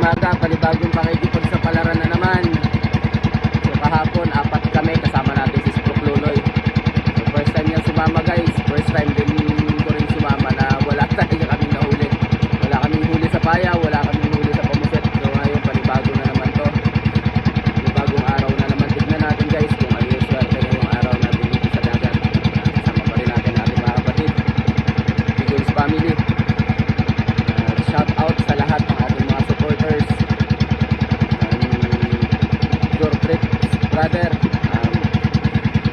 umaga, panibagong pakikipag sa palaran na naman. So kahapon, 4 kami, kasama natin si Spook Luloy. So first time niya sumama guys, first time din ko rin sumama na wala talaga kaming nahuli. Wala kaming huli sa paya, wala kaming huli sa pamuset. So ngayon, panibago na naman to. Panibagong araw na naman. Tignan natin guys kung ano yung swerte ngayong araw natin dito sa dagat. Kasama pa rin natin ating mga kapatid, Eagles family. Shout out sa lahat ng ating mga supporters, Your Fritz brother,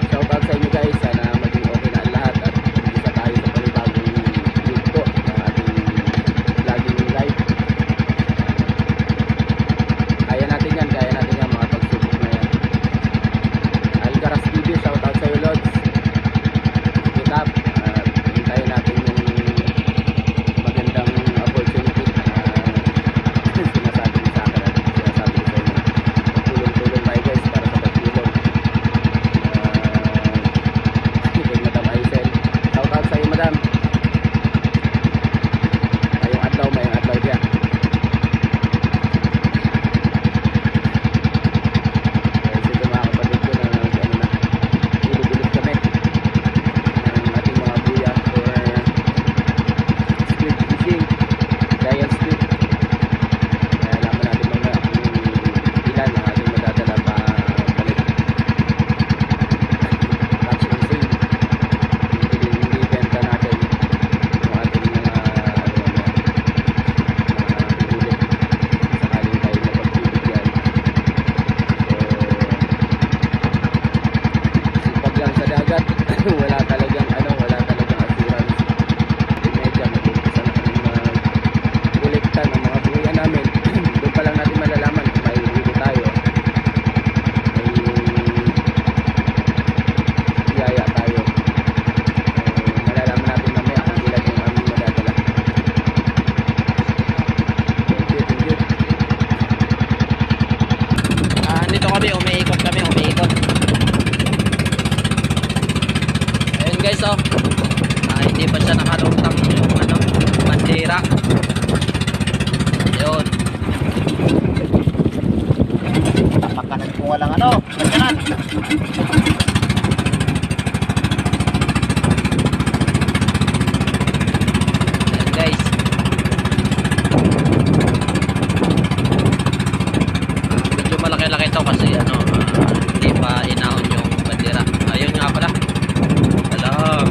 shout out sa inyo guys. Sana maging okay na ang lahat at isa tayo sa panibagong yugto ng ating vlogging live. Kaya natin yan mga pagsubok na yan. Algaras TV, shout out sa iyo Lods. Keep up, hintayin natin yung magandang opportunity. Sinasabi ko sa akin at sinasabi ko sa inyo, tulong-tulong tayo guys para sa pagtulong. Kay Madam Aisel, shout out sa iyo Madam. Mayong adlaw diya. Guys, ito mga kapatid ko na ilog-ilog kami ng ating mga buya for squid fishing, giant squid. Kaya alaman natin mamaya kung ilan ang ating madadala pa balik. Catch and save, hindi benta natin yung ating mga huli sakaling tayo mapagbibigyan. So sipag lang sa dagat. wala talagang assurance. Medyo mag-umpisa na kami mag-kolekta ng mga buya namin. Doon pa lang natin malalaman kung may huli tayo, may biyaya tayo. Malalaman natin mamaya kung ilan yung aming madadala. Thank you. Dito kami, umiikot. Ayun guys, hindi pa siya nakalutang yung bandera. Ayun. Tapakanan kung walang ganyan. Ayun guys. Medyo malaki-laki ito kasi hindi pa inaon yung bandera. Ayun nga pala. Hello.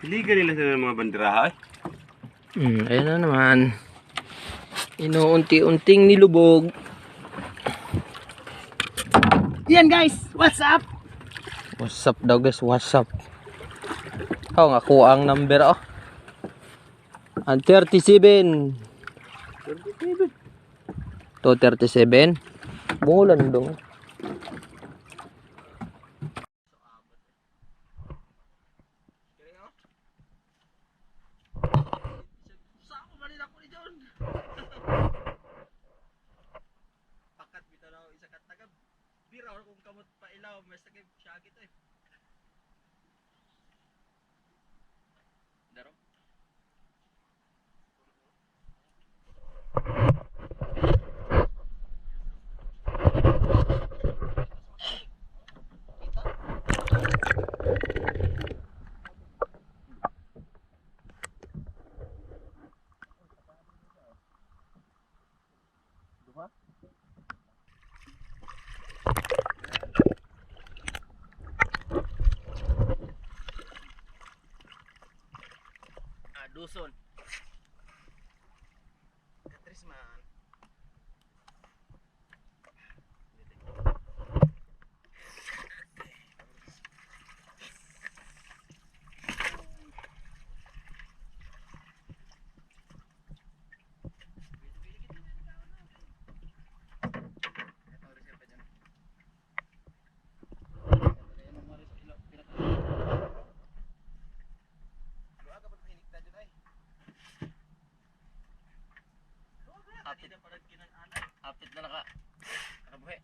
Iligan nila sa mga banderaha eh. Ayun na naman. Inuunti-unting nilubog. Yan guys, what's up? What's up daw guys, what's up? Nga kuha ang number Ang 37. 37. Bulan dong. Pakat bitaw na isa ka taga biraw kung kamot pa ilaw mas tagay siya gito eh. Daro. Duson. Tetris man. nakabuhi.